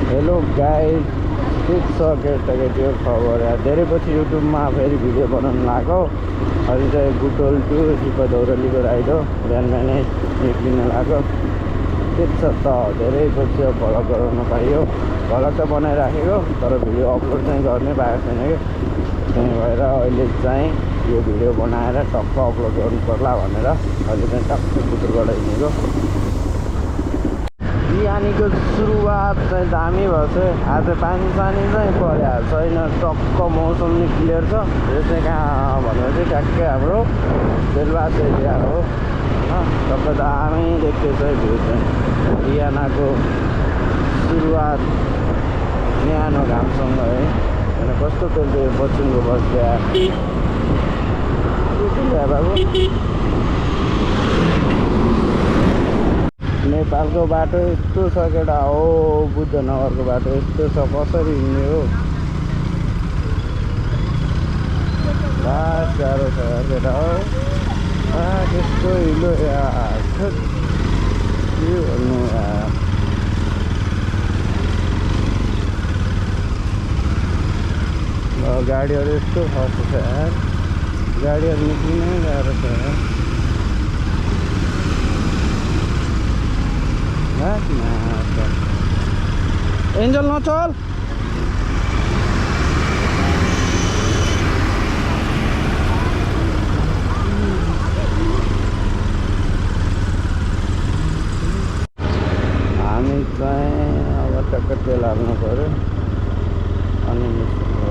Hello guys, के छ केटाकेटी खबर यार। धेरै पछि युट्युबमा फेरि भिडियो बनाउनु लाग्यो। अहिले चाहिँ बुटोल टु शिव दौरलीको राइड हो। बिहान बिहानै निक्लिन लाग्यो। के छ त, धेरै पछि भ्लग गराउन पाइयो। भ्लग त बनाइराखेको तर भिडियो अपलोड चाहिँ गर्ने पाएको छैन कि। त्यही भएर अहिले चाहिँ यो भिडियो बनाएर टक्क अपलोड गर्नु पर्ला भनेर अहिले चाहिँ टक्क बुटोलबाट हिँडेको। बिहानीको सुरुवात चाहिँ दामी भएको छ। आज पानी चाहिँ परेको छैन, टक्क मौसम नि क्लियर छ। यो चाहिँ कहाँ भनेपछि ट्याक्कै हाम्रो बेलबास एरिया हो। टक्क दामी देख्दैछ भ्यू चाहिँ। बिहानको सुरुवात न्यानो घामसँग है। होइन कस्तो पेल्दै बच्चुको बस्दै बाबु। नेपालको बाटो यस्तो छ केटा हो, बुद्धनगरको बाटो यस्तो छ, कसरी हिँड्ने हो। लास्ट गाह्रो छ यार केटा हो। त्यस्तो हिलो यार, के भन्नु यार। गाडीहरू यस्तो फर्स्ट छ यार, गाडीहरू निक्लिनै गाह्रो छ यार। एन्जल नचल। हामी चाहिँ अब टक्क तेल हाल्नु पऱ्यो अनि निस्किनु।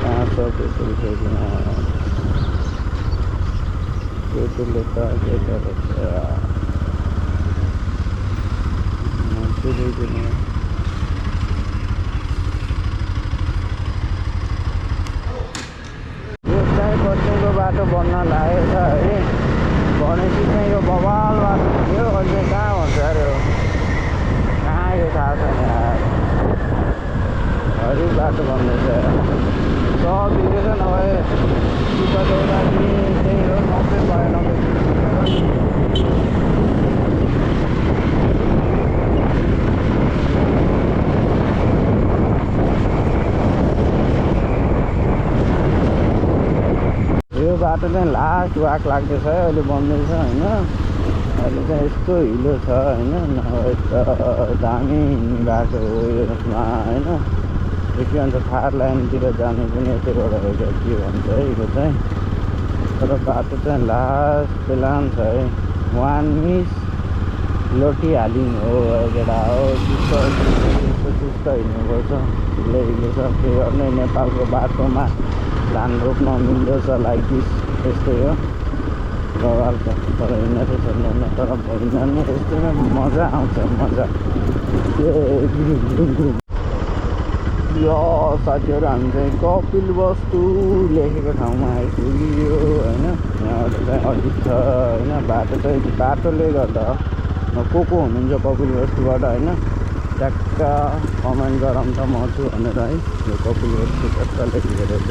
कहाँ छ पेट्रोल फेरि पेट्रोलले त के गरेछ। यो चाहिँ बच्चेको बाटो बन्न लागेको छ है। भनेपछि चाहिँ यो बवाल बाटो थियो। अहिले कहाँ भन्छ अरे, कहाँ यो थाहा छैन यार। हरेक बाटो भन्दैछ सब बिग्रेछ। नभए शिव दौराली त्यही हो, 90 भयो 90। यो बाटो चाहिँ लास्ट वाक लाग्दैछ है, अहिले बन्दैछ होइन। अहिले चाहिँ यस्तो हिलो छ होइन, नभए त दामी हिँड्ने बाटो हो यसमा होइन। के भन्छ थार लाइनतिर जानु पनि यतैबाट हो क्या, के भन्छ है यो चाहिँ। तर बाटो चाहिँ लास्ट प्लान छ है। वान मिस लोटिहालिङ हो केटा हो। सुस्त हिँड्नुपर्छ, हिलो हिलो छ। के गर्ने, नेपालको बाटोमा धान रोप्न मिल्दछ लाइक दिस। यस्तै हो बवाल छ। तर हिँड्न चाहिँ सक्दैन, तर हिँड्न यस्तोमा मजा आउँछ, मजा। यो साथीहरू हामी चाहिँ कपिल वस्तु लेखेको ठाउँमा आइपुग्यो होइन। यहाँबाट चाहिँ अलिक छ होइन। बाटो चाहिँ बाटोले गर्दा को हुनुहुन्छ कपिल वस्तुबाट होइन, ट्याक्क कमेन्ट गराउँ त म छु भनेर है। यो कपिल वस्तु ट्याक्क लेखेको रहेछ।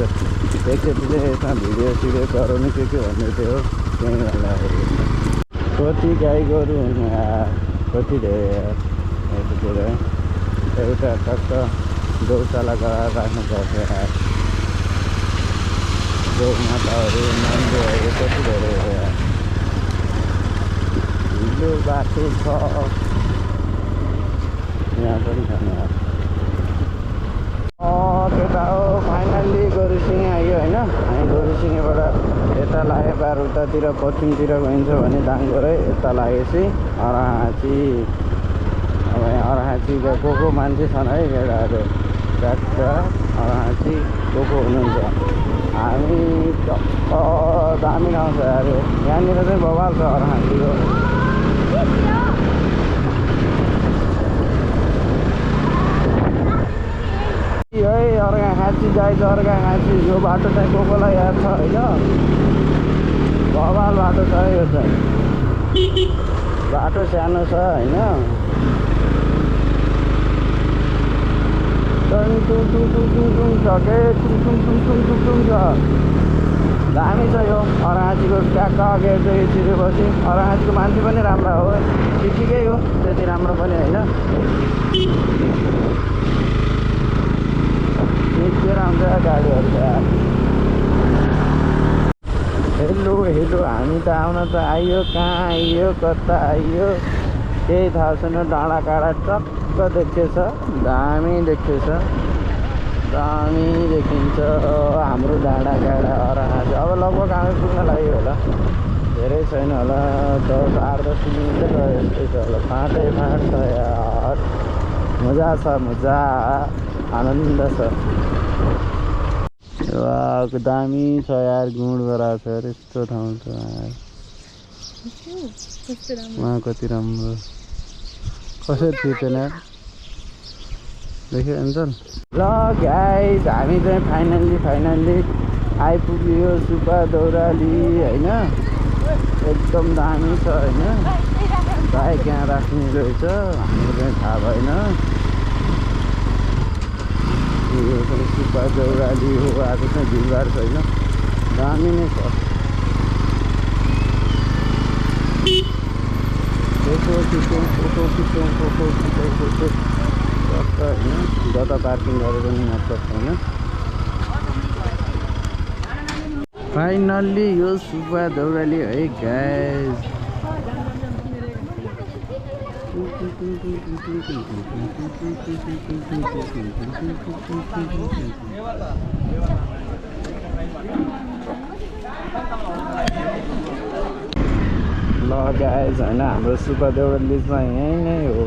एकचोटि चाहिँ यसमा भिडियो सिडियो गराउनु के भन्दै थियो, त्यही भएर। कति गाई गोरु हुने यार, कति धेरै यार यतातिर है। एउटा टक्क गौशाला गराएर राख्नुपर्छ यार। गौ माताहरू मान्छेहरू कति धेरै हो यार। हिलो बाटो छ यहाँ पनि छैन यार। केटा हो, फाइनल्ली गोरुसिङे आयो होइन। हामी गोरुसिङेबाट यता लागे पार उतातिर पश्चिमतिर गइन्छ भने दाङगोरै, यता लागेपछि अराहाँची। अब यहाँ अराहाँची को मान्छे छन् है केटाहरू, ट्याक्क अराहाँची को हुनुहुन्छ। हामी टक्क दामी ठाउँ छ यार। यहाँनिर चाहिँ बवाल छ अराहाँचीको। है अर्घाखाँची जाइज अर्घाखाँची। यो बाटो चाहिँ कोलाई याद छ होइन, बवाल बाटो छ यो चाहिँ। बाटो सानो छ होइन। टुङ टुङ टुङ टुङ टुङ टुङ छ के, टुङ टुङ टुङ टुङ टुङ टुङ छ। दामी छ यो अराँचीको ट्याक्क अघि चाहिँ छिरेपछि अराँचीको मान्छे पनि राम्रो हो ठिकै हो त्यति राम्रो पनि होइन निस्केर आउँछ गाडीहरू त हेलो हेलो हामी त आउन त आइयो कहाँ आइयो कता आइयो केही थाहा छैन डाँडा काँडा टक्क देखेछ दामी देखेछ दामी देखिन्छ हाम्रो डाँडा काँडा अराँची अब लगभग हामी पुग्न लाग्यो होला धेरै छैन होला 8-10 किलोमिटर यस्तै छ होला फाँटै फाँट छ यार मजा छ मजा आनन्द छ दामी छ यार गुड गराएको छ यार यस्तो ठाउँ छ यार वहाँ कति राम्रो कसरी थिएन यार देख्यो अन्त ल गाइस हामी चाहिँ फाइनल्ली आइपुग्यो सुब्बा दौराली होइन एकदम दामी छ होइन बाइक यहाँ राख्ने रहेछ हाम्रो चाहिँ थाहा भएन यो पनि सुब्बा दौराली हो आएको चाहिँ भिडभाड छैन दामी नै छ फोटो खिचौँ होइन जता पार्किङ गरेर पनि मतलब छैन फाइनल्ली यो सुब्बा दौराली है गाइस ल गाइस होइन हाम्रो सुब्बा दौराली चाहिँ यहीँ नै हो